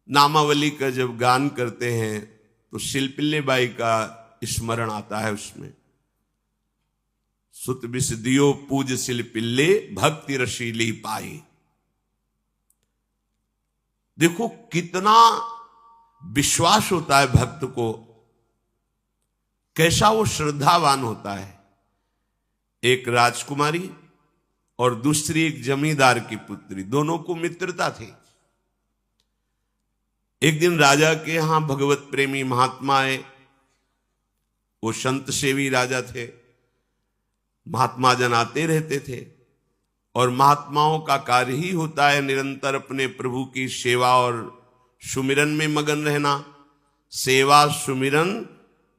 नामावली का जब गान करते हैं तो शिल्पिल्ले बाई का स्मरण आता है उसमें। सुत बिस दियो पूज शिल्पिल्ले भक्ति रशीली पाई। देखो कितना विश्वास होता है भक्त को, कैसा वो श्रद्धावान होता है। एक राजकुमारी और दूसरी एक जमींदार की पुत्री, दोनों को मित्रता थी। एक दिन राजा के यहां भगवत प्रेमी महात्मा आए। वो संत सेवी राजा थे, महात्मा जन आते रहते थे और महात्माओं का कार्य ही होता है निरंतर अपने प्रभु की सेवा और सुमिरन में मगन रहना। सेवा सुमिरन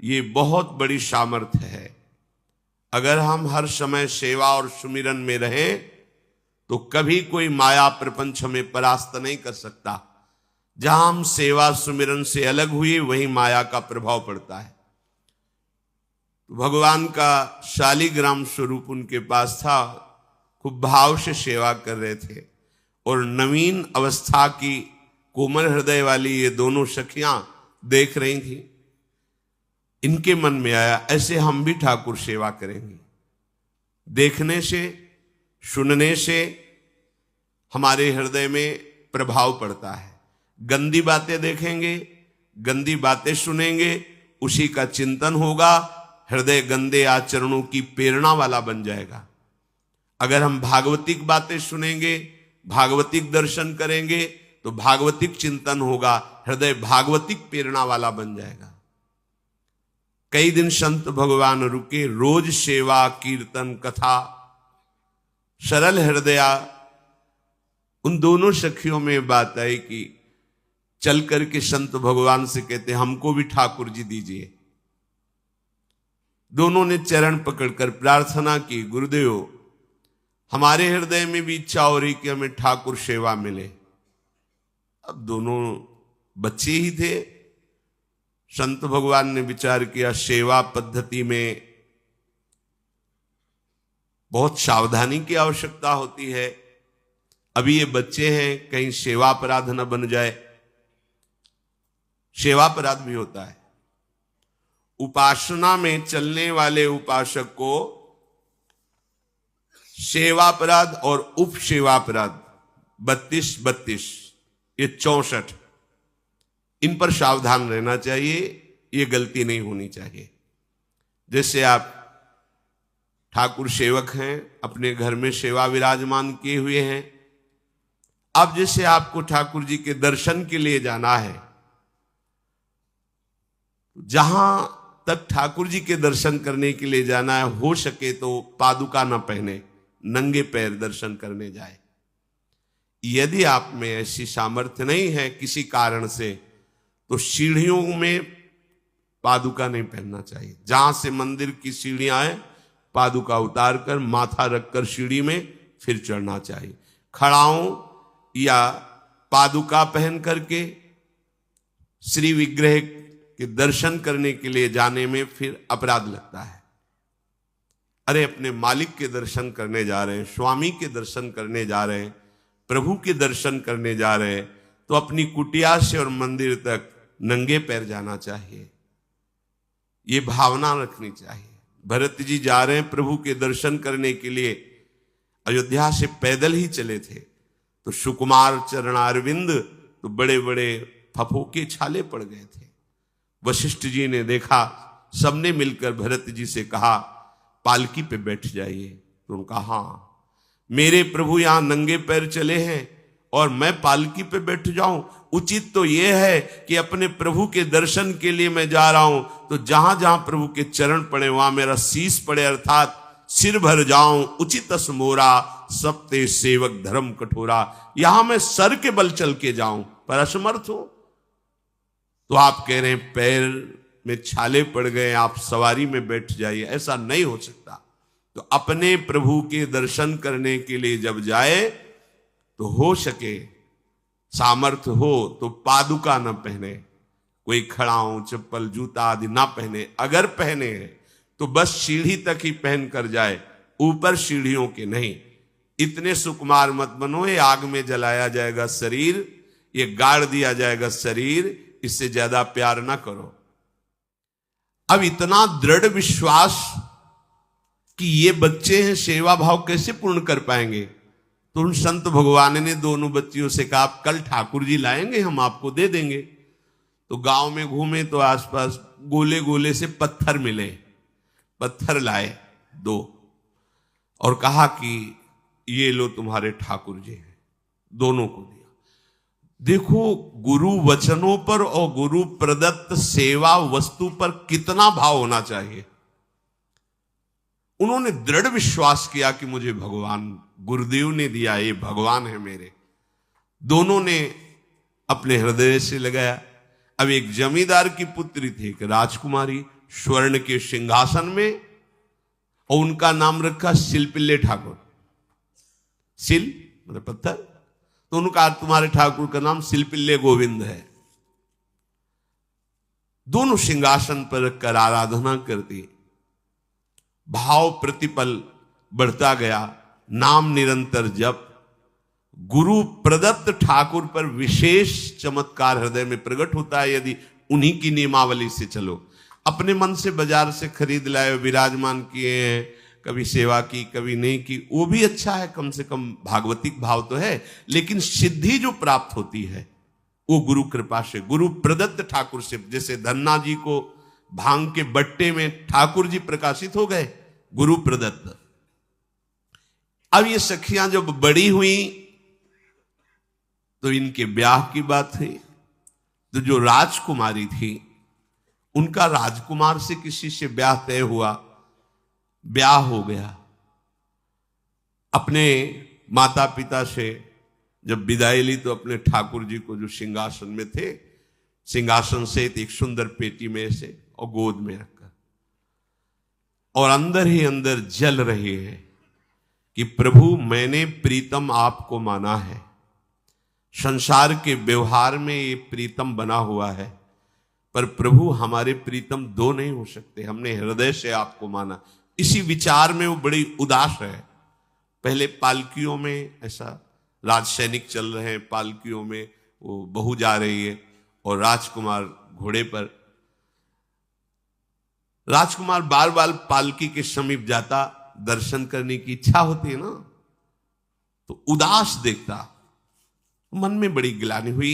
ये बहुत बड़ी सामर्थ्य है। अगर हम हर समय सेवा और सुमिरन में रहें तो कभी कोई माया प्रपंच हमें परास्त नहीं कर सकता। जहां हम सेवा सुमिरन से अलग हुए वहीं माया का प्रभाव पड़ता है। भगवान का शालिग्राम स्वरूप उनके पास था, खूब भाव से सेवा कर रहे थे और नवीन अवस्था की कोमल हृदय वाली ये दोनों सखियां देख रही थी। इनके मन में आया ऐसे हम भी ठाकुर सेवा करेंगे। देखने से सुनने से हमारे हृदय में प्रभाव पड़ता है। गंदी बातें देखेंगे, गंदी बातें सुनेंगे, उसी का चिंतन होगा, हृदय गंदे आचरणों की प्रेरणा वाला बन जाएगा। अगर हम भागवतिक बातें सुनेंगे, भागवतिक दर्शन करेंगे तो भागवतिक चिंतन होगा, हृदय भागवतिक प्रेरणा वाला बन जाएगा। कई दिन संत भगवान रुके, रोज सेवा कीर्तन कथा, सरल हृदया। उन दोनों सखियों में बात आई कि चल करके संत भगवान से कहते हमको भी ठाकुर जी दीजिए। दोनों ने चरण पकड़कर प्रार्थना की, गुरुदेव हमारे हृदय में भी इच्छा हो रही कि हमें ठाकुर सेवा मिले। अब दोनों बच्चे ही थे। संत भगवान ने विचार किया सेवा पद्धति में बहुत सावधानी की आवश्यकता होती है। अभी ये बच्चे हैं, कहीं सेवा अपराध न बन जाए। सेवा अपराध भी होता है। उपासना में चलने वाले उपासक को सेवा अपराध और उप सेवा अपराध 32 ये 64, इन पर सावधान रहना चाहिए। ये गलती नहीं होनी चाहिए। जैसे आप ठाकुर सेवक हैं, अपने घर में सेवा विराजमान किए हुए हैं। अब जैसे आपको ठाकुर जी के दर्शन के लिए जाना है, जहां तक ठाकुर जी के दर्शन करने के लिए जाना है, हो सके तो पादुका न पहने, नंगे पैर दर्शन करने जाए। यदि आप में ऐसी सामर्थ्य नहीं है किसी कारण से, तो सीढ़ियों में पादुका नहीं पहनना चाहिए। जहां से मंदिर की सीढ़ियां हैं, पादुका उतार कर माथा रखकर सीढ़ी में फिर चढ़ना चाहिए। खड़ाओं या पादुका पहन करके श्री विग्रह के दर्शन करने के लिए जाने में फिर अपराध लगता है। अरे अपने मालिक के दर्शन करने जा रहे हैं, स्वामी के दर्शन करने जा रहे हैं, प्रभु के दर्शन करने जा रहे हैं, तो अपनी कुटिया से और मंदिर तक नंगे पैर जाना चाहिए। ये भावना रखनी चाहिए। भरत जी जा रहे हैं प्रभु के दर्शन करने के लिए, अयोध्या से पैदल ही चले थे, तो सुकुमार चरणारविंद तो बड़े बड़े फफोके छाले पड़ गए थे। वशिष्ठ जी ने देखा, सबने मिलकर भरत जी से कहा पालकी पे बैठ जाइए। तो उन्होंने कहा हाँ, मेरे प्रभु यहां नंगे पैर चले हैं और मैं पालकी पे बैठ जाऊं? उचित तो यह है कि अपने प्रभु के दर्शन के लिए मैं जा रहा हूं, तो जहां जहां प्रभु के चरण पड़े वहां मेरा शीश पड़े, अर्थात सिर भर जाऊं। उचित मोरा सबते सेवक धर्म कठोरा। यहां मैं सर के बल चल के जाऊं पर असमर्थ हूं। तो आप कह रहे हैं पैर में छाले पड़ गए, आप सवारी में बैठ जाइए। ऐसा नहीं हो सकता। तो अपने प्रभु के दर्शन करने के लिए जब जाए तो हो सके, सामर्थ्य हो तो पादुका न पहने, कोई खड़ाऊं चप्पल जूता आदि ना पहने। अगर पहने तो बस सीढ़ी तक ही पहन कर जाए, ऊपर सीढ़ियों के नहीं। इतने सुकुमार मत बनो, ये आग में जलाया जाएगा शरीर, ये गाड़ दिया जाएगा शरीर, इससे ज्यादा प्यार ना करो। अब इतना दृढ़ विश्वास कि ये बच्चे हैं, सेवा भाव कैसे पूर्ण कर पाएंगे? तो उन संत भगवान ने दोनों बच्चियों से कहा, आप कल ठाकुर जी लाएंगे, हम आपको दे देंगे। तो गांव में घूमे तो आसपास गोले गोले से पत्थर मिले, पत्थर लाए 2 और कहा कि ये लो तुम्हारे ठाकुर जी हैं। दोनों को दिया। देखो गुरु वचनों पर और गुरु प्रदत्त सेवा वस्तु पर कितना भाव होना चाहिए। उन्होंने दृढ़ विश्वास किया कि मुझे भगवान गुरुदेव ने दिया, ये भगवान है मेरे। दोनों ने अपने हृदय से लगाया। अब एक जमींदार की पुत्री थी, एक राजकुमारी, स्वर्ण के सिंहासन में, और उनका नाम रखा सिलपिल्ले ठाकुर। सिल मतलब पत्थर, तो उनका तुम्हारे ठाकुर का नाम सिलपिल्ले गोविंद है। दोनों सिंहासन पर रखकर आराधना करती। भाव प्रतिपल बढ़ता गया, नाम निरंतर जप। गुरु प्रदत्त ठाकुर पर विशेष चमत्कार हृदय में प्रकट होता है यदि उन्हीं की नियमावली से चलो। अपने मन से बाजार से खरीद लाए, विराजमान किए हैं, कभी सेवा की कभी नहीं की, वो भी अच्छा है, कम से कम भागवतिक भाव तो है। लेकिन सिद्धि जो प्राप्त होती है वो गुरु कृपा से, गुरु प्रदत्त ठाकुर से। जैसे धन्ना जी को भांग के बट्टे में ठाकुर जी प्रकाशित हो गए, गुरु प्रदत्त। अब ये सखियां जब बड़ी हुई तो इनके ब्याह की बात हुई। तो जो राजकुमारी थी उनका राजकुमार से किसी से ब्याह तय हुआ, ब्याह हो गया। अपने माता पिता से जब विदाई ली तो अपने ठाकुर जी को जो सिंहासन में थे, सिंहासन से एक सुंदर पेटी में से और गोद में रखकर, और अंदर ही अंदर जल रहे हैं कि प्रभु मैंने प्रीतम आपको माना है, संसार के व्यवहार में ये प्रीतम बना हुआ है, पर प्रभु हमारे प्रीतम 2 नहीं हो सकते, हमने हृदय से आपको माना। इसी विचार में वो बड़ी उदास है। पहले पालकियों में ऐसा राज सैनिक चल रहे हैं, पालकियों में वो बहू जा रही है और राजकुमार घोड़े पर। राजकुमार बार बार पालकी के समीप जाता, दर्शन करने की इच्छा होती है ना, तो उदास देखता, मन में बड़ी गिलानी हुई।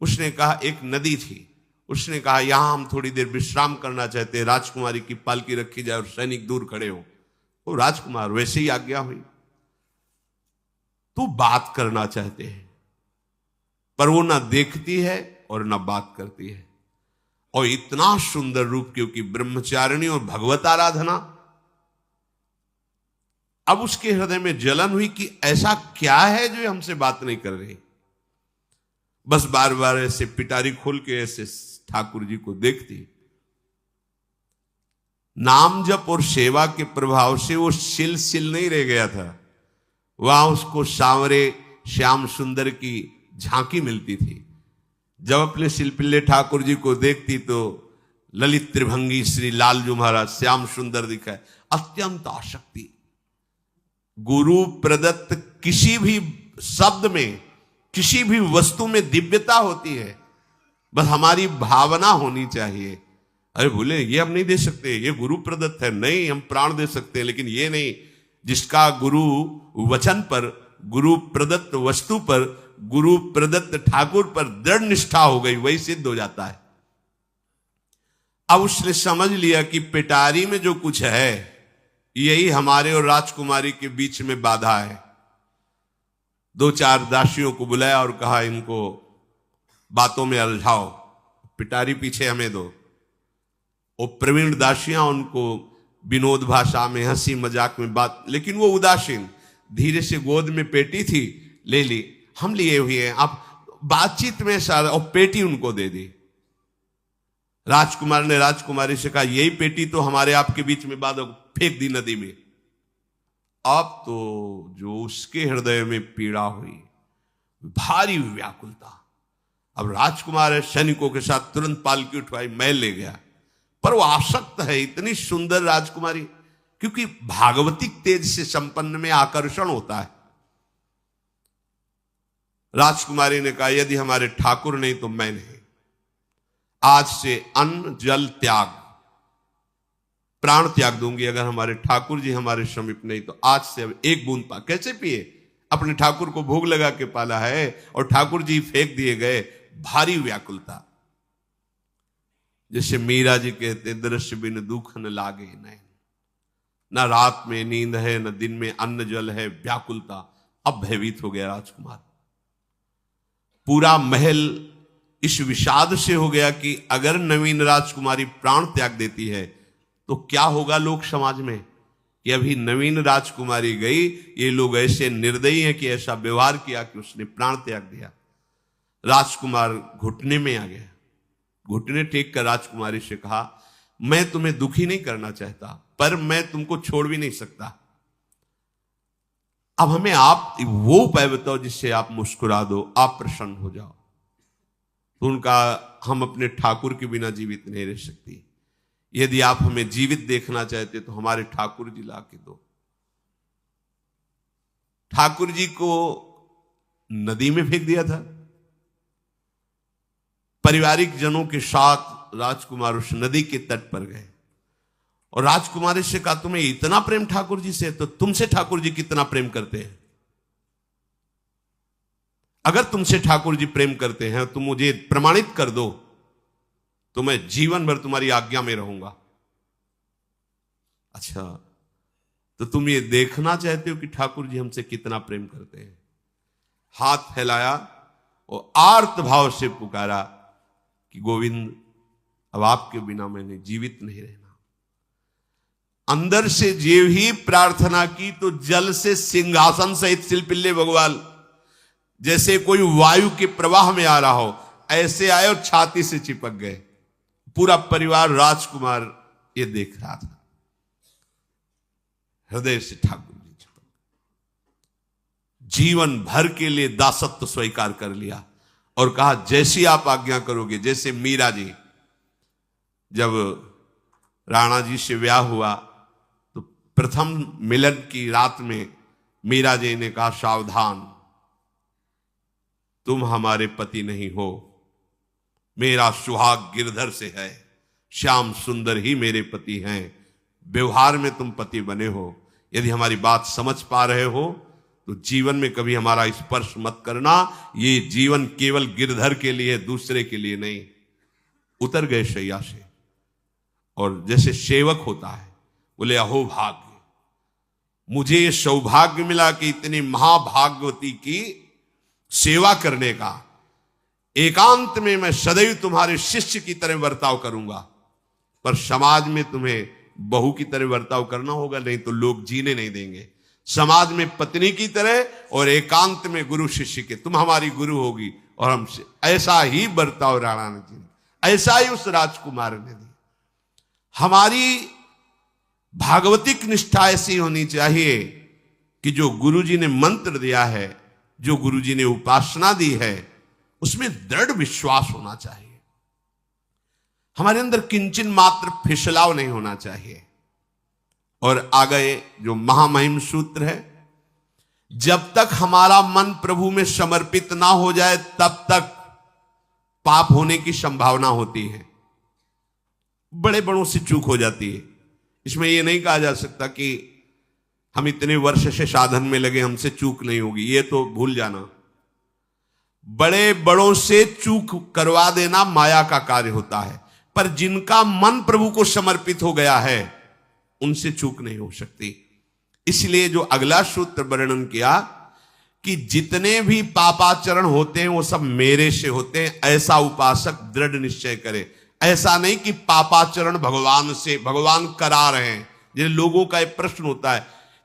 उसने कहा, एक नदी थी, उसने कहा यहां हम थोड़ी देर विश्राम करना चाहते हैं, राजकुमारी की पालकी रखी जाए और सैनिक दूर खड़े हो। तो राजकुमार वैसे ही आज्ञा हुई। तो बात करना चाहते हैं, पर वो ना देखती है और ना बात करती है। और इतना सुंदर रूप, क्योंकि ब्रह्मचारिणी और भगवत आराधना। अब उसके हृदय में जलन हुई कि ऐसा क्या है जो हमसे बात नहीं कर रही। बस बार बार ऐसे पिटारी खोल के ऐसे ठाकुर जी को देखती। नाम जप और सेवा के प्रभाव से वो सिल नहीं रह गया था, वहां उसको सांवरे श्याम सुंदर की झांकी मिलती थी। जब अपने शिल्पिल्ले ठाकुर जी को देखती तो ललित त्रिभंगी श्री लालजू महाराज श्याम सुंदर दिखाए, अत्यंत आसक्ति। गुरु प्रदत्त किसी भी शब्द में, किसी भी वस्तु में दिव्यता होती है, बस हमारी भावना होनी चाहिए। अरे बोले ये हम नहीं दे सकते, ये गुरु प्रदत्त है, नहीं हम प्राण दे सकते हैं, लेकिन ये नहीं। जिसका गुरु वचन पर, गुरु प्रदत्त वस्तु पर, गुरु प्रदत्त ठाकुर पर दृढ़ निष्ठा हो गई, वही सिद्ध हो जाता है। अब उसने समझ लिया कि पिटारी में जो कुछ है यही हमारे और राजकुमारी के बीच में बाधा है। 2-4 दासियों को बुलाया और कहा इनको बातों में उलझाओ, पिटारी पीछे हमें दो। वो प्रवीण दासियां उनको विनोद भाषा में, हंसी मजाक में बात, लेकिन वो उदासीन। धीरे से गोद में पेटी थी, ले ली, हम लिए हुए हैं, आप बातचीत में सारा, और पेटी उनको दे दी। राजकुमार ने राजकुमारी से कहा यही पेटी तो हमारे आपके बीच में बात, फेंक दी नदी में। अब तो जो उसके हृदय में पीड़ा हुई, भारी व्याकुलता। अब राजकुमार है, सैनिकों के साथ तुरंत पालकी उठवाई, महल ले गया। पर वो आसक्त है, इतनी सुंदर राजकुमारी, क्योंकि भागवतिक तेज से संपन्न में आकर्षण होता है। राजकुमारी ने कहा, यदि हमारे ठाकुर नहीं तो मैं नहीं। आज से अन्न जल त्याग, प्राण त्याग दूंगी अगर हमारे ठाकुर जी हमारे समीप नहीं तो। आज से अब एक बूंद पा कैसे पिए? अपने ठाकुर को भोग लगा के पाला है और ठाकुर जी फेंक दिए गए। भारी व्याकुलता, जैसे मीरा जी कहते, दृश्य बिन दुख न लागे नैन, न रात में नींद है न दिन में अन्न जल है, व्याकुलता। अब भयभीत हो गया राजकुमार। पूरा महल इस विषाद से हो गया कि अगर नवीन राजकुमारी प्राण त्याग देती है तो क्या होगा लोक समाज में, कि अभी नवीन राजकुमारी गई, ये लोग ऐसे निर्दयी हैं कि ऐसा व्यवहार किया कि उसने प्राण त्याग दिया। राजकुमार घुटने में आ गया, घुटने टेक कर राजकुमारी से कहा, मैं तुम्हें दुखी नहीं करना चाहता, पर मैं तुमको छोड़ भी नहीं सकता। अब हमें आप वो उपाय बताओ जिससे आप मुस्कुरा दो, आप प्रसन्न हो जाओ। तो उनका, हम अपने ठाकुर के बिना जीवित नहीं रह सकती। यदि आप हमें जीवित देखना चाहते तो हमारे ठाकुर जी ला के दो। ठाकुर जी को नदी में फेंक दिया था। पारिवारिक जनों के साथ राजकुमार उस नदी के तट पर गए और राजकुमारी से कहा, तुम्हें इतना प्रेम ठाकुर जी से, तो तुमसे ठाकुर जी कितना प्रेम करते हैं? अगर तुमसे ठाकुर जी प्रेम करते हैं तो मुझे प्रमाणित कर दो, तो मैं जीवन भर तुम्हारी आज्ञा में रहूंगा। अच्छा, तो तुम ये देखना चाहते हो कि ठाकुर जी हमसे कितना प्रेम करते हैं? हाथ फैलाया और आर्त भाव से पुकारा कि गोविंद, अब आपके बिना मैंने जीवित नहीं रहना। अंदर से जेव ही प्रार्थना की तो जल से सिंहासन सहित सिलपिल्ले भगवान जैसे कोई वायु के प्रवाह में आ रहा हो, ऐसे आए और छाती से चिपक गए। पूरा परिवार, राजकुमार ये देख रहा था। हृदय से ठाकुर जी चिपक, जीवन भर के लिए दासत्व स्वीकार कर लिया और कहा, जैसी आप आज्ञा करोगे। जैसे मीरा जी, जब राणा जी से ब्याह हुआ तो प्रथम मिलन की रात में मीरा जी ने कहा, सावधान, तुम हमारे पति नहीं हो, मेरा सुहाग गिरधर से है, श्याम सुंदर ही मेरे पति हैं। व्यवहार में तुम पति बने हो, यदि हमारी बात समझ पा रहे हो तो जीवन में कभी हमारा स्पर्श मत करना। ये जीवन केवल गिरधर के लिए, दूसरे के लिए नहीं। उतर गए शैया से और जैसे सेवक होता है, बोले, अहो भाग्य, मुझे ये सौभाग्य मिला कि इतनी महाभाग्यवती की सेवा करने का। एकांत में मैं सदैव तुम्हारे शिष्य की तरह बर्ताव करूंगा, पर समाज में तुम्हें बहू की तरह बर्ताव करना होगा, नहीं तो लोग जीने नहीं देंगे। समाज में पत्नी की तरह और एकांत में गुरु शिष्य के, तुम हमारी गुरु होगी और हमसे। ऐसा ही बर्ताव राणा ने जी, ऐसा ही उस राजकुमार ने दिया। हमारी भागवतिक निष्ठा ऐसी होनी चाहिए कि जो गुरु जी ने मंत्र दिया है, जो गुरु जी ने उपासना दी है, उसमें दृढ़ विश्वास होना चाहिए। हमारे अंदर किंचन मात्र फिसलाव नहीं होना चाहिए। और आगे जो महामहिम सूत्र है, जब तक हमारा मन प्रभु में समर्पित ना हो जाए तब तक पाप होने की संभावना होती है। बड़े बड़ों से चूक हो जाती है। इसमें यह नहीं कहा जा सकता कि हम इतने वर्ष से साधन में लगे, हमसे चूक नहीं होगी, ये तो भूल जाना। बड़े बड़ों से चूक करवा देना माया का कार्य होता है, पर जिनका मन प्रभु को समर्पित हो गया है उनसे चूक नहीं हो सकती। इसलिए जो अगला सूत्र वर्णन किया कि जितने भी पापाचरण होते हैं वो सब मेरे से होते हैं, ऐसा उपासक दृढ़ निश्चय करे। ऐसा नहीं कि पापाचरण भगवान से, भगवान करा रहे हैं। जिन लोगों का एक प्रश्न होता है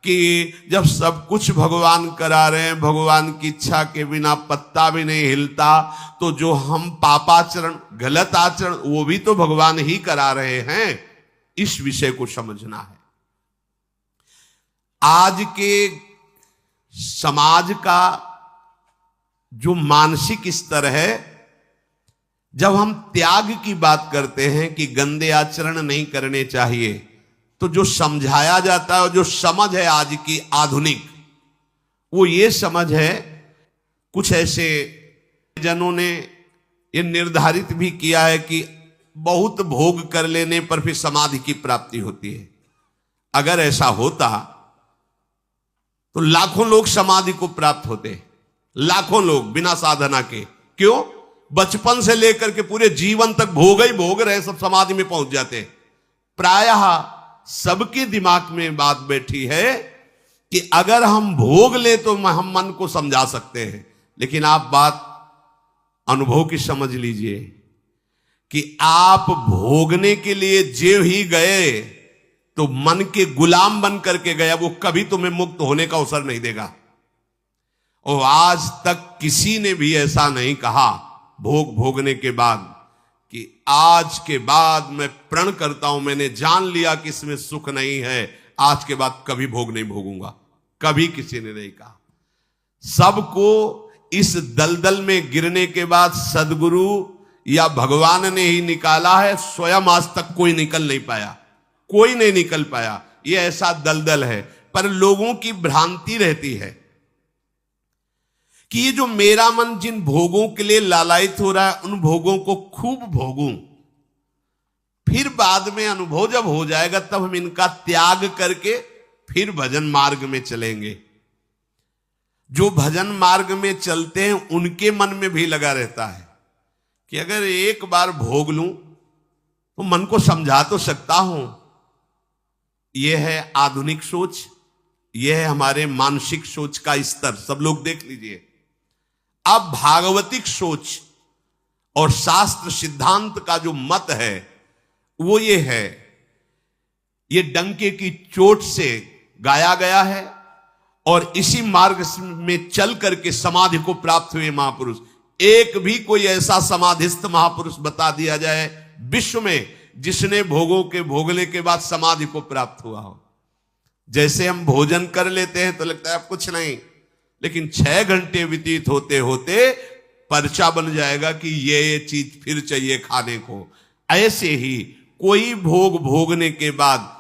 कि जब सब कुछ भगवान करा रहे हैं, भगवान की इच्छा के बिना पत्ता भी नहीं हिलता, तो जो हम पापाचरण, गलत आचरण, वो भी तो भगवान ही करा रहे हैं। इस विषय को समझना है। आज के समाज का जो मानसिक स्तर है, जब हम त्याग की बात करते हैं कि गंदे आचरण नहीं करने चाहिए, तो जो समझाया जाता है और जो समझ है आज की आधुनिक, वो ये समझ है कुछ ऐसे जनों ने ये निर्धारित भी किया है कि बहुत भोग कर लेने पर फिर समाधि की प्राप्ति होती है। अगर ऐसा होता तो लाखों लोग समाधि को प्राप्त होते, लाखों लोग बिना साधना के। क्यों? बचपन से लेकर के पूरे जीवन तक भोग ही भोग रहे, सब समाधि में पहुंच जाते। प्रायः सबके दिमाग में बात बैठी है कि अगर हम भोग ले तो हम मन को समझा सकते हैं, लेकिन आप बात अनुभव की समझ लीजिए कि आप भोगने के लिए जो ही गए तो मन के गुलाम बन करके गया, वो कभी तुम्हें मुक्त होने का अवसर नहीं देगा। और आज तक किसी ने भी ऐसा नहीं कहा भोग भोगने के बाद कि आज के बाद मैं प्रण करता हूं, मैंने जान लिया कि इसमें सुख नहीं है, आज के बाद कभी भोग नहीं भोगूंगा। कभी किसी ने नहीं कहा। सबको इस दलदल में गिरने के बाद सदगुरु या भगवान ने ही निकाला है, स्वयं आज तक कोई निकल नहीं पाया, कोई नहीं निकल पाया। ये ऐसा दलदल है। पर लोगों की भ्रांति रहती है कि ये जो मेरा मन जिन भोगों के लिए लालायित हो रहा है, उन भोगों को खूब भोगूं, फिर बाद में अनुभव जब हो जाएगा तब हम इनका त्याग करके फिर भजन मार्ग में चलेंगे। जो भजन मार्ग में चलते हैं उनके मन में भी लगा रहता है कि अगर एक बार भोग लूं तो मन को समझा तो सकता हूं। यह है आधुनिक सोच, यह है हमारे मानसिक सोच का स्तर। सब लोग देख लीजिए। अब भागवतिक सोच और शास्त्र सिद्धांत का जो मत है वो ये है, ये डंके की चोट से गाया गया है और इसी मार्ग में चल करके समाधि को प्राप्त हुए महापुरुष। एक भी कोई ऐसा समाधिस्थ महापुरुष बता दिया जाए विश्व में जिसने भोगों के भोगने के बाद समाधि को प्राप्त हुआ हो। जैसे हम भोजन कर लेते हैं तो लगता है अब कुछ नहीं, लेकिन 6 घंटे व्यतीत होते होते पर्चा बन जाएगा कि ये चीज फिर चाहिए खाने को। ऐसे ही कोई भोग भोगने के बाद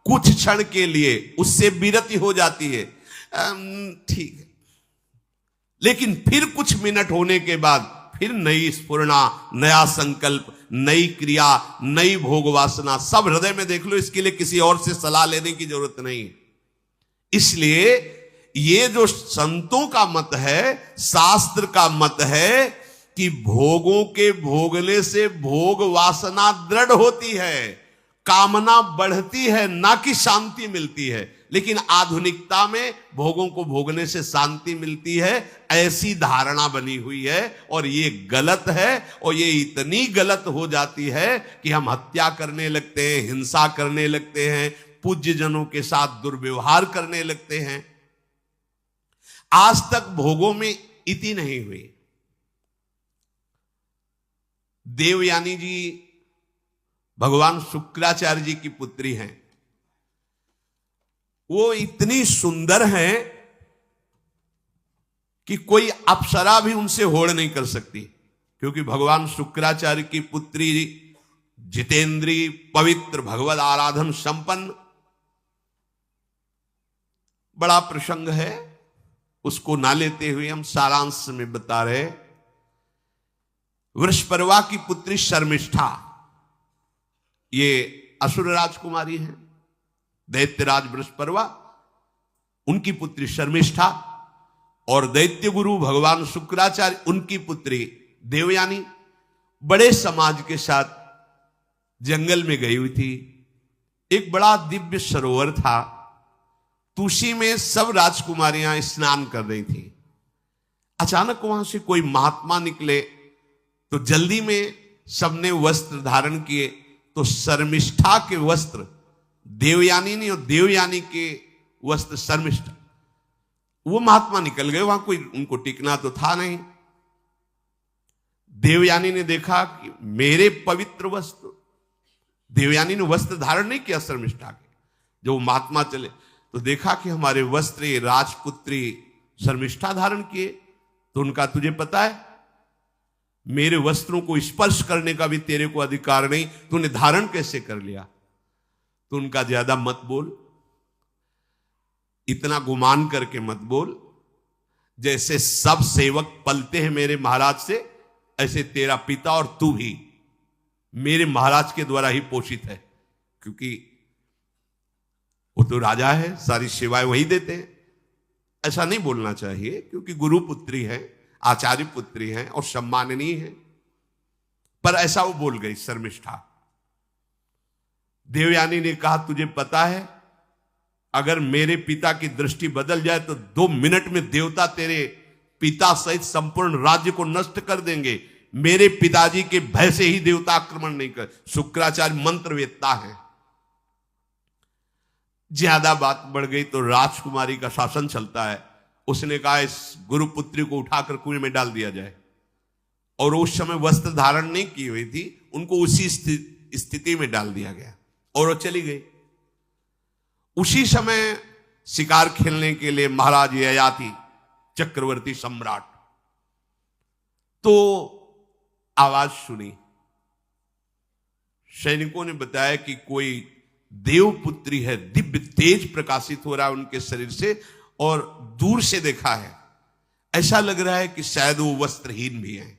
कुछ क्षण के लिए उससे विरति हो जाती है, ठीक है, लेकिन फिर कुछ मिनट होने के बाद फिर नई स्फुरना, नया संकल्प, नई क्रिया, नई भोग वासना सब हृदय में देख लो। इसके लिए किसी और से सलाह लेने की जरूरत नहीं। इसलिए ये जो संतों का मत है, शास्त्र का मत है कि भोगों के भोगने से भोग वासना दृढ़ होती है, कामना बढ़ती है, ना कि शांति मिलती है। लेकिन आधुनिकता में भोगों को भोगने से शांति मिलती है, ऐसी धारणा बनी हुई है और ये गलत है। और ये इतनी गलत हो जाती है कि हम हत्या करने लगते हैं, हिंसा करने लगते हैं, पूज्य जनों के साथ दुर्व्यवहार करने लगते हैं। आज तक भोगों में इति नहीं हुई। देवयानी जी भगवान शुक्राचार्य जी की पुत्री हैं। वो इतनी सुंदर हैं कि कोई अप्सरा भी उनसे होड़ नहीं कर सकती, क्योंकि भगवान शुक्राचार्य की पुत्री जितेंद्री, पवित्र, भगवत आराधन संपन्न। बड़ा प्रसंग है, उसको ना लेते हुए हम सारांश में बता रहे। वृषपर्वा की पुत्री शर्मिष्ठा, ये असुर राजकुमारी है। दैत्यराज वृषपर्वा, उनकी पुत्री शर्मिष्ठा, और दैत्य गुरु भगवान शुक्राचार्य, उनकी पुत्री देवयानी बड़े समाज के साथ जंगल में गई हुई थी। एक बड़ा दिव्य सरोवर था, तुलसी में सब राजकुमारियां स्नान कर रही थी। अचानक वहां से कोई महात्मा निकले तो जल्दी में सबने वस्त्र धारण किए। तो शर्मिष्ठा के वस्त्र देवयानी ने और देवयानी के वस्त्र शर्मिष्ठा, वो महात्मा निकल गए। वहां कोई उनको टिकना तो था नहीं। देवयानी ने देखा कि मेरे पवित्र वस्त्र, देवयानी ने वस्त्र धारण नहीं किया शर्मिष्ठा के। जो महात्मा चले तो देखा कि हमारे वस्त्र राजपुत्री शर्मिष्ठा धारण किए। तो उनका तुझे पता है मेरे वस्त्रों को स्पर्श करने का भी तेरे को अधिकार नहीं, तूने धारण कैसे कर लिया? तो उनका ज्यादा मत बोल, इतना गुमान करके मत बोल। जैसे सब सेवक पलते हैं मेरे महाराज से, ऐसे तेरा पिता और तू भी मेरे महाराज के द्वारा ही पोषित है, क्योंकि वो तो राजा है, सारी सेवाएं वही देते हैं। ऐसा नहीं बोलना चाहिए, क्योंकि गुरु पुत्री है, आचार्य पुत्री है और सम्माननीय है, पर ऐसा वो बोल गई शर्मिष्ठा। देवयानी ने कहा, तुझे पता है अगर मेरे पिता की दृष्टि बदल जाए तो 2 मिनट में देवता तेरे पिता सहित संपूर्ण राज्य को नष्ट कर देंगे। मेरे पिताजी के भय से ही देवता आक्रमण नहीं कर। शुक्राचार्य मंत्रवेत्ता है। ज्यादा बात बढ़ गई तो राजकुमारी का शासन चलता है। उसने कहा इस गुरुपुत्री को उठाकर कुएं में डाल दिया जाए, और उस समय वस्त्र धारण नहीं की हुई थी, उनको उसी स्थिति में डाल दिया गया और वो चली गई। उसी समय शिकार खेलने के लिए महाराज ययाति चक्रवर्ती सम्राट तो आवाज सुनी। सैनिकों ने बताया कि कोई देवपुत्री है, दिव्य तेज प्रकाशित हो रहा है उनके शरीर से, और दूर से देखा है ऐसा लग रहा है कि शायद वो वस्त्रहीन भी हैं।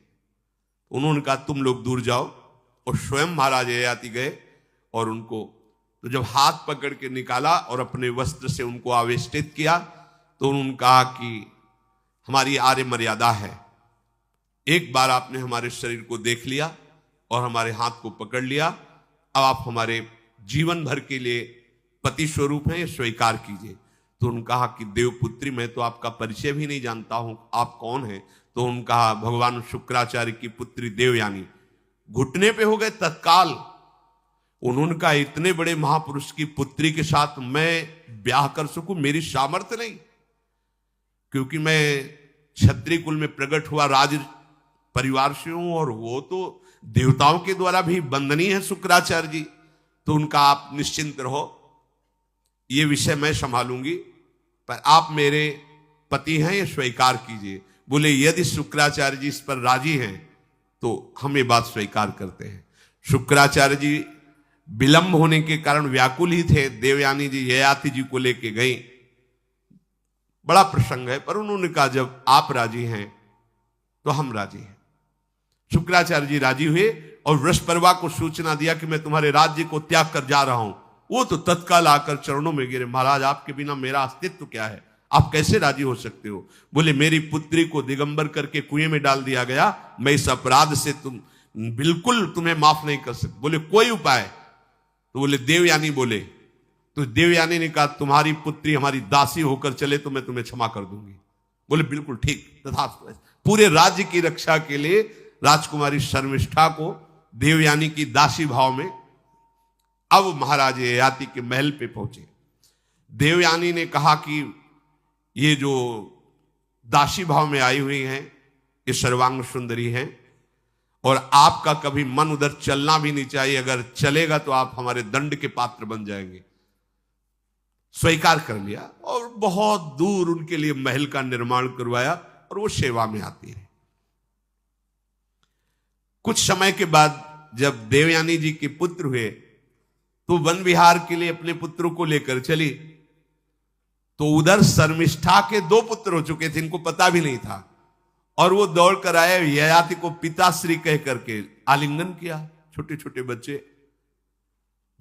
उन्होंने कहा तुम लोग दूर जाओ, और स्वयं महाराज ययाति गए और उनको तो जब हाथ पकड़ के निकाला और अपने वस्त्र से उनको आवेष्टित किया तो उन्होंने कहा कि हमारी आर्य मर्यादा है, एक बार आपने हमारे शरीर को देख लिया और हमारे हाथ को पकड़ लिया, अब आप हमारे जीवन भर के लिए पति स्वरूप हैं, ये स्वीकार कीजिए। तो उन्होंने कहा कि देवपुत्री मैं तो आपका परिचय भी नहीं जानता हूं, आप कौन हैं? तो उन्होंने कहा भगवान शुक्राचार्य की पुत्री देवयानी। घुटने पे हो गए तत्काल। उन्होंने कहा इतने बड़े महापुरुष की पुत्री के साथ मैं ब्याह कर सकूं, मेरी सामर्थ्य नहीं, क्योंकि मैं क्षत्रिय कुल में प्रकट हुआ राज परिवार से हूं, और वो तो देवताओं के द्वारा भी वंदनीय है शुक्राचार्य जी। तो उनका आप निश्चिंत रहो, ये विषय मैं संभालूंगी, पर आप मेरे पति हैं, ये स्वीकार कीजिए। बोले यदि शुक्राचार्य जी इस पर राजी हैं तो हम ये बात स्वीकार करते हैं। शुक्राचार्य जी विलंब होने के कारण व्याकुल ही थे। देवयानी जी ययाति जी को लेके गई, बड़ा प्रसंग है, पर उन्होंने कहा जब आप राजी हैं तो हम राजी हैं। शुक्राचार्य जी राजी हुए और वृषपर्वा को सूचना दिया कि मैं तुम्हारे राज्य को त्याग कर जा रहा हूं। वो तो तत्काल आकर चरणों में गिरे, महाराज आपके बिना मेरा अस्तित्व क्या है, आप कैसे राजी हो सकते हो? बोले मेरी पुत्री को दिगंबर करके कुएं में डाल दिया गया, मैं इस अपराध से बिल्कुल तुम्हें माफ नहीं कर सकती। बोले कोई उपाय? तो बोले देवयानी बोले। तो देवयानी ने कहा तुम्हारी पुत्री हमारी दासी होकर चले तो मैं तुम्हें क्षमा कर दूंगी। बोले बिल्कुल ठीक, तथास्तु। पूरे राज्य की रक्षा के लिए राजकुमारी शर्मिष्ठा को देवयानी की दासी भाव में अब महाराज ययाति के महल पे पहुंचे। देवयानी ने कहा कि ये जो दासी भाव में आई हुई हैं ये सर्वांग सुंदरी हैं, और आपका कभी मन उधर चलना भी नहीं चाहिए, अगर चलेगा तो आप हमारे दंड के पात्र बन जाएंगे। स्वीकार कर लिया और बहुत दूर उनके लिए महल का निर्माण करवाया और वो सेवा में आती है। कुछ समय के बाद जब देवयानी जी के पुत्र हुए तो वन विहार के लिए अपने पुत्रों को लेकर चली, तो उधर शर्मिष्ठा के 2 पुत्र हो चुके थे, इनको पता भी नहीं था, और वो दौड़ कर आए, ययाति को पिताश्री कह करके आलिंगन किया। छोटे छोटे बच्चे।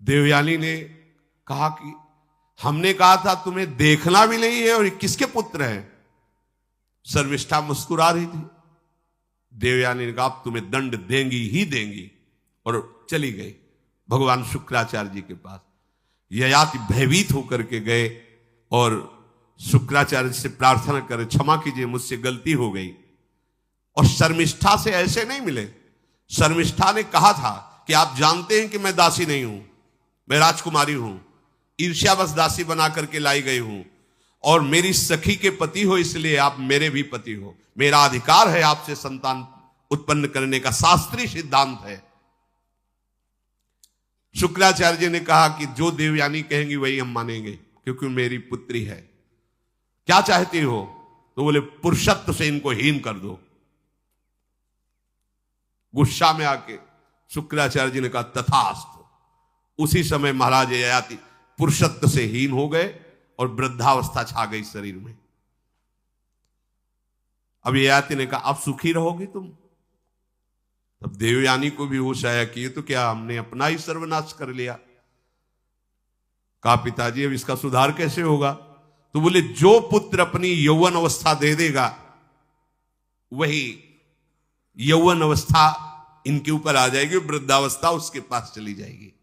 देवयानी ने कहा कि हमने कहा था तुम्हें देखना भी नहीं है और किसके पुत्र हैं? शर्मिष्ठा मुस्कुरा रही थी। देवयानी ने कहा अब तुम्हें दंड देंगी ही देंगी, और चली गई भगवान शुक्राचार्य जी के पास। ययाति भयभीत होकर के गए और शुक्राचार्य से प्रार्थना करे क्षमा कीजिए मुझसे गलती हो गई। और शर्मिष्ठा से ऐसे नहीं मिले। शर्मिष्ठा ने कहा था कि आप जानते हैं कि मैं दासी नहीं हूं, मैं राजकुमारी हूं, ईर्ष्यावश दासी बना करके लाई गई हूं, और मेरी सखी के पति हो इसलिए आप मेरे भी पति हो, मेरा अधिकार है आपसे संतान उत्पन्न करने का, शास्त्रीय सिद्धांत है। शुक्राचार्य जी ने कहा कि जो देवयानी कहेंगी वही हम मानेंगे, क्योंकि मेरी पुत्री है। क्या चाहती हो? तो बोले पुरुषत्व से इनको हीन कर दो। गुस्सा में आके शुक्राचार्य जी ने कहा तथास्तु। उसी समय महाराज ययाति पुरुषत्व से हीन हो गए और वृद्धावस्था छा गई शरीर में। अब ययाति ने कहा अब सुखी रहोगे तुम। तब देवयानी को भी होश आया कि ये तो क्या हमने अपना ही सर्वनाश कर लिया। कहा पिताजी अब इसका सुधार कैसे होगा? तो बोले जो पुत्र अपनी यौवन अवस्था दे देगा वही यौवन अवस्था इनके ऊपर आ जाएगी, वृद्धावस्था उसके पास चली जाएगी।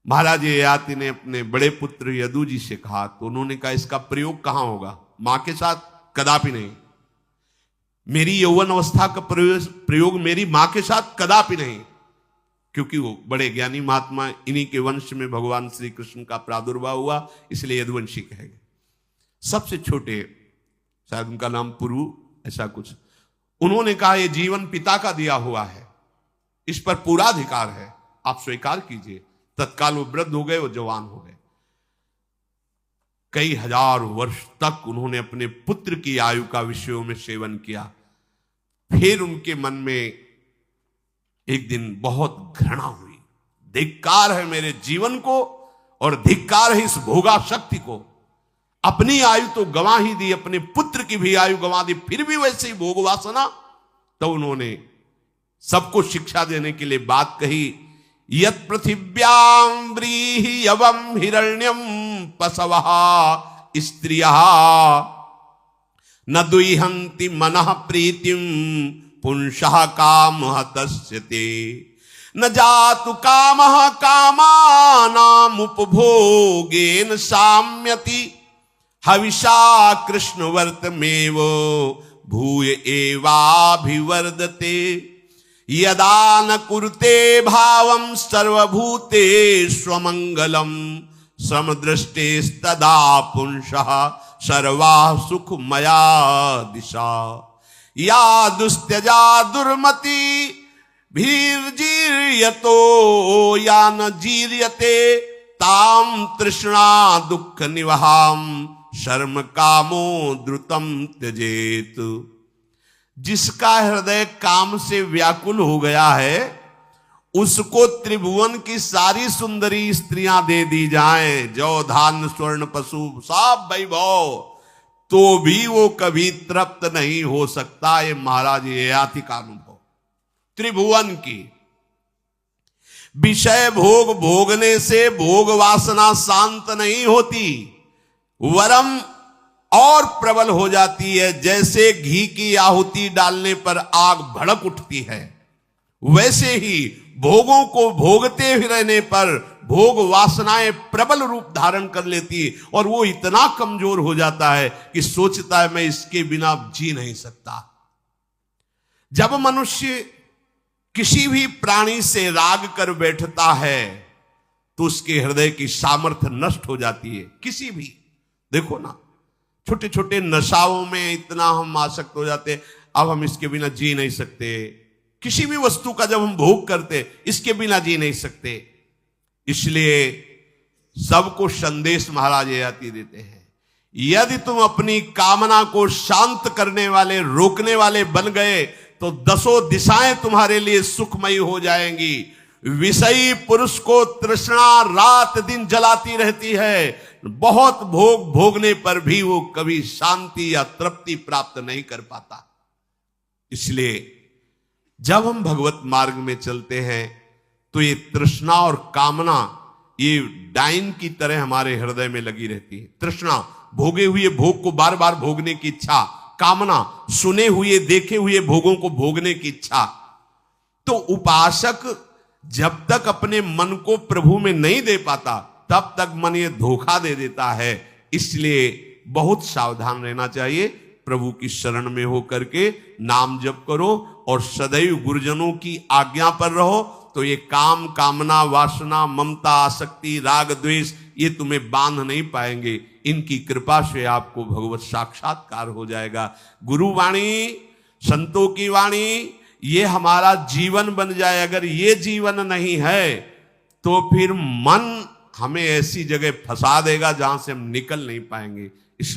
महाराज ययाति ने अपने बड़े पुत्र यदु जी से कहा, तो उन्होंने कहा इसका प्रयोग कहां होगा? मां के साथ कदापि नहीं। मेरी यौवन अवस्था का प्रयोग मेरी मां के साथ कदापि नहीं, क्योंकि वो बड़े ज्ञानी महात्मा, इन्हीं के वंश में भगवान श्री कृष्ण का प्रादुर्भाव हुआ, इसलिए यदुवंशी कहे गए। सबसे छोटे, शायद उनका नाम पुरु ऐसा कुछ, उन्होंने कहा यह जीवन पिता का दिया हुआ है, इस पर पूरा अधिकार है, आप स्वीकार कीजिए। तत्काल वो वृद्ध हो गए, वो जवान हो गए। कई हजार वर्ष तक उन्होंने अपने पुत्र की आयु का विषयों में सेवन किया। फिर उनके मन में एक दिन बहुत घृणा हुई, धिक्कार है मेरे जीवन को और धिक्कार है इस भोगा शक्ति को। अपनी आयु तो गंवा ही दी, अपने पुत्र की भी आयु गंवा दी, फिर भी वैसे ही भोग वासना। तो उन्होंने सबको शिक्षा देने के लिए बात कही, यत् पृथिव्यां व्रीहि यवं हिरण्यं पशवः स्त्रियः न दुह्यन्ति मनः प्रीतिं पुंसः कामः तस्यते न जातु कामः कामानाम् उपभोगेन साम्यति हविषा कृष्णवर्तमेव भूय एवाभिवर्धते यदा न कुरुते भावं सर्वभूतेष्वमङ्गलं समदृष्टेस्तदा पुंसः सर्वा सुखमया दिशा या दुस्त्यजा दुर्मति भीर्जीर्यतो या न जीर्यते ताम तृष्णा दुःख निवहाम शर्म कामो द्रुतम त्यजेत। जिसका हृदय काम से व्याकुल हो गया है उसको त्रिभुवन की सारी सुंदरी स्त्रियां दे दी जाएं, जौ धान्य स्वर्ण पशु सब वैभव, तो भी वो कभी तृप्त नहीं हो सकता। ये महाराज ययाति का अनुभव। त्रिभुवन की विषय भोग भोगने से भोग वासना शांत नहीं होती, वरम और प्रबल हो जाती है। जैसे घी की आहुति डालने पर आग भड़क उठती है, वैसे ही भोगों को भोगते हुए रहने पर भोग वासनाएं प्रबल रूप धारण कर लेती और वो इतना कमजोर हो जाता है कि सोचता है मैं इसके बिना जी नहीं सकता। जब मनुष्य किसी भी प्राणी से राग कर बैठता है तो उसके हृदय की सामर्थ्य नष्ट हो जाती है। किसी भी, देखो ना, छोटे छोटे नशाओं में इतना हम आसक्त हो जाते हैं, अब हम इसके बिना जी नहीं सकते। किसी भी वस्तु का जब हम भोग करते, इसके बिना जी नहीं सकते। इसलिए सबको संदेश महाराज ययाति देते हैं, यदि तुम अपनी कामना को शांत करने वाले, रोकने वाले बन गए तो दसों दिशाएं तुम्हारे लिए सुखमयी हो जाएंगी। विषयी पुरुष को तृष्णा रात दिन जलाती रहती है, बहुत भोग भोगने पर भी वो कभी शांति या तृप्ति प्राप्त नहीं कर पाता। इसलिए जब हम भगवत मार्ग में चलते हैं तो ये तृष्णा और कामना ये डाइन की तरह हमारे हृदय में लगी रहती है। तृष्णा, भोगे हुए भोग को बार बार भोगने की इच्छा, कामना, सुने हुए देखे हुए भोगों को भोगने की इच्छा। तो उपासक जब तक अपने मन को प्रभु में नहीं दे पाता तब तक मन ये धोखा दे देता है। इसलिए बहुत सावधान रहना चाहिए। प्रभु की शरण में हो करके नाम जप करो और सदैव गुरुजनों की आज्ञा पर रहो, तो ये काम, कामना, वासना, ममता, आसक्ति, राग, द्वेष ये तुम्हें बांध नहीं पाएंगे। इनकी कृपा से आपको भगवत साक्षात्कार हो जाएगा। गुरु वाणी, संतों की वाणी, ये हमारा जीवन बन जाए। अगर ये जीवन नहीं है तो फिर मन हमें ऐसी जगह फंसा देगा जहां से हम निकल नहीं पाएंगे।